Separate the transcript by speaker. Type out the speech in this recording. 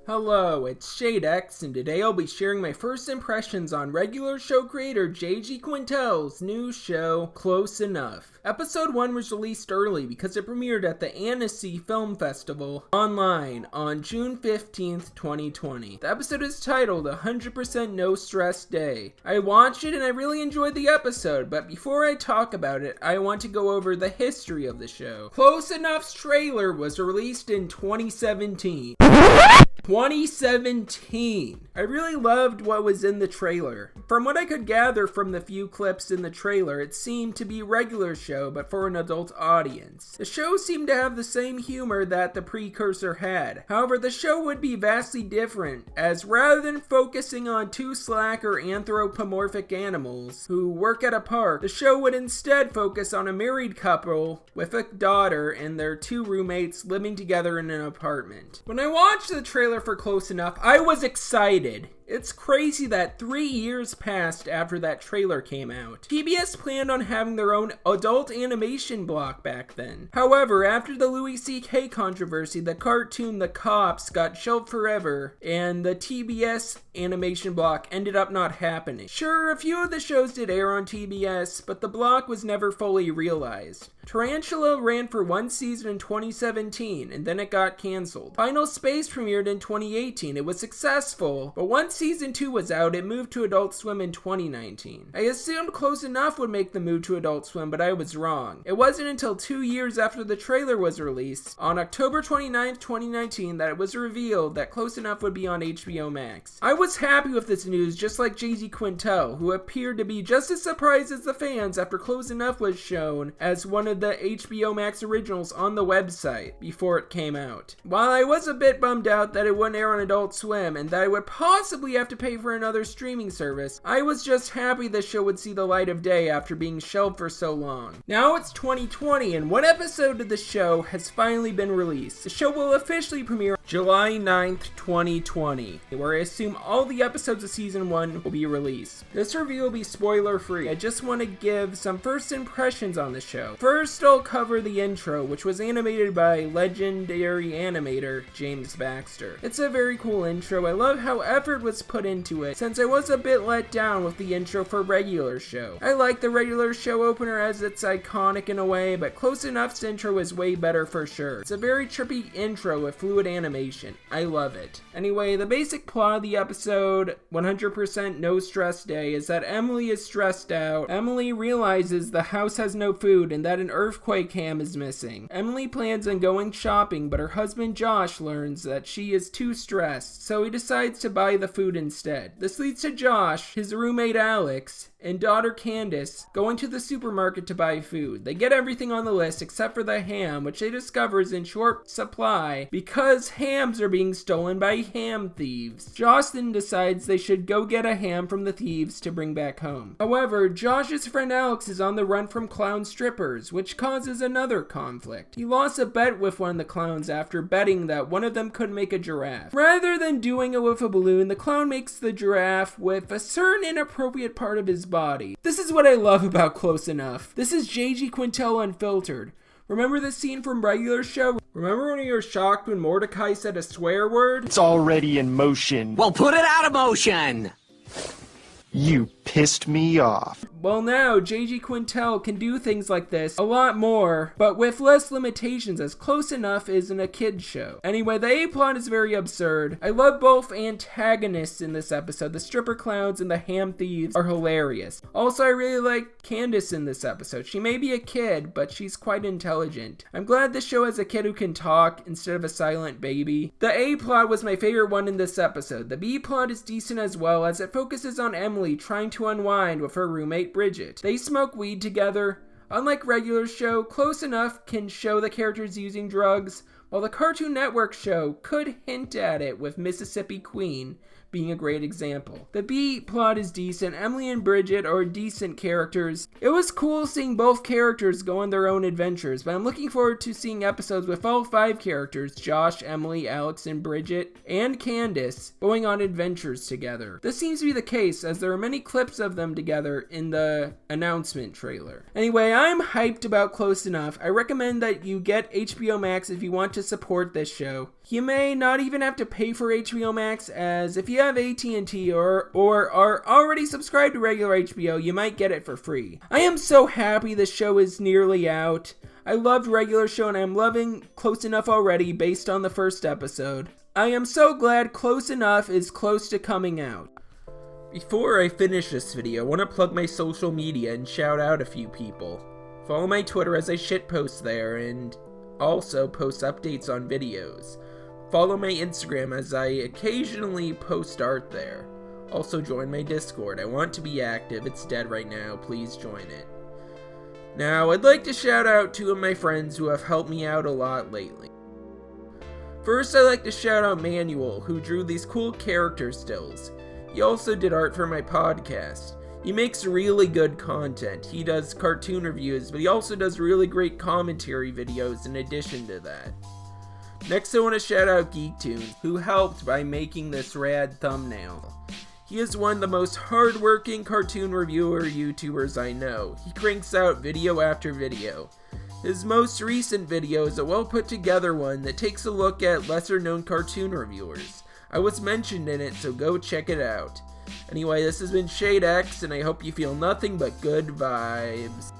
Speaker 1: Hello, it's ShadeX, and today I'll be sharing my first impressions on regular show creator J.G. Quintel's new show, Close Enough. Episode 1 was released early because it premiered at the Annecy Festival online on June 15th, 2020. The episode is titled 100% No Stress Day. I watched it and I really enjoyed the episode, but before I talk about it, I want to go over the history of the show. Close Enough's trailer was released in 2017. 2017. I really loved what was in the trailer. From what I could gather from the few clips in the trailer, it seemed to be a regular show, but for an adult audience. The show seemed to have the same humor that the precursor had. However, the show would be vastly different, as rather than focusing on two slacker anthropomorphic animals who work at a park, the show would instead focus on a married couple with a daughter and their two roommates living together in an apartment. When I watched the trailer for Close Enough, I was excited. It's crazy that 3 years passed after that trailer came out. PBS planned on having their own adult animation block back then. However, after the Louis C.K. controversy, the cartoon The Cops got shelved forever, and the TBS animation block ended up not happening. Sure, a few of the shows did air on TBS, but the block was never fully realized. Tarantula ran for one season in 2017, and then it got canceled. Final Space premiered in 2018. It was successful, but once season 2 was out, it moved to Adult Swim in 2019. I assumed Close Enough would make the move to Adult Swim, but I was wrong. It wasn't until 2 years after the trailer was released, on October 29th, 2019, that it was revealed that Close Enough would be on HBO Max. I was happy with this news, just like J.G. Quintel, who appeared to be just as surprised as the fans after Close Enough was shown as one of the HBO Max originals on the website before it came out. While I was a bit bummed out that it wouldn't air on Adult Swim and that I would possibly have to pay for another streaming service, I was just happy the show would see the light of day after being shelved for so long. Now it's 2020 and one episode of the show has finally been released. The show will officially premiere July 9th, 2020, where I assume all the episodes of season 1 will be released. This review will be spoiler free. I just want to give some first impressions on the show. First, I'll cover the intro, which was animated by legendary animator James Baxter. It's a very cool intro. I love how effort was put into it, since I was a bit let down with the intro for regular show. I like the regular show opener as it's iconic in a way, but Close Enough's intro is way better for sure. It's a very trippy intro with fluid animation. I love it. Anyway, the basic plot of the episode, 100% No Stress Day, is that Emily is stressed out. Emily realizes the house has no food and that an earthquake ham is missing. Emily plans on going shopping, but her husband Josh learns that she is too stressed, so he decides to buy the food instead. This leads to Josh, his roommate Alex, and daughter Candace going to the supermarket to buy food. They get everything on the list except for the ham, which they discover is in short supply because hams are being stolen by ham thieves. Josh then decides they should go get a ham from the thieves to bring back home. However, Josh's friend Alex is on the run from clown strippers, which causes another conflict. He lost a bet with one of the clowns after betting that one of them could make a giraffe. Rather than doing it with a balloon, the clown makes the giraffe with a certain inappropriate part of his body. This is what I love about Close Enough. This is J.G. Quintel unfiltered. Remember the scene from regular show? Remember when you were shocked when Mordecai said a swear word?
Speaker 2: It's already in motion.
Speaker 3: Well, put it out of motion!
Speaker 2: You pissed me off.
Speaker 1: Well, now J.G. Quintel can do things like this a lot more, but with less limitations, as Close Enough isn't a kid's show. Anyway, the A-plot is very absurd. I love both antagonists in this episode. The stripper clowns and the ham thieves are hilarious. Also, I really like Candace in this episode. She may be a kid, but she's quite intelligent. I'm glad this show has a kid who can talk instead of a silent baby. The A-plot was my favorite one in this episode. The B-plot is decent as well, as it focuses on Emily trying to unwind with her roommate Bridget. They smoke weed together. Unlike regular show, Close Enough can show the characters using drugs, while the Cartoon Network show could hint at it with Mississippi Queen being a great example. The B plot is decent. Emily and Bridget are decent characters. It was cool seeing both characters go on their own adventures, but I'm looking forward to seeing episodes with all 5 characters, Josh, Emily, Alex, and Bridget, and Candace, going on adventures together. This seems to be the case, as there are many clips of them together in the announcement trailer. Anyway, I'm hyped about Close Enough. I recommend that you get HBO Max if you want to to support this show. You may not even have to pay for HBO Max, as if you have AT&T or are already subscribed to regular HBO, you might get it for free. I am so happy the show is nearly out. I loved regular show and I'm loving Close Enough already based on the first episode. I am so glad Close Enough is close to coming out. Before I finish this video, I want to plug my social media and shout out a few people. Follow my Twitter as I shitpost there and also post updates on videos. Follow my Instagram as I occasionally post art there. Also join my Discord. I want to be active. It's dead right now. Please join it. Now, I'd like to shout out two of my friends who have helped me out a lot lately. First, I'd like to shout out Manuel, who drew these cool character stills. He also did art for my podcast. He makes really good content. He does cartoon reviews, but he also does really great commentary videos in addition to that. Next, I want to shout out Geek Toons, who helped by making this rad thumbnail. He is one of the most hardworking cartoon reviewer YouTubers I know. He cranks out video after video. His most recent video is a well put together one that takes a look at lesser known cartoon reviewers. I was mentioned in it, so go check it out. Anyway, this has been ShadeX, and I hope you feel nothing but good vibes.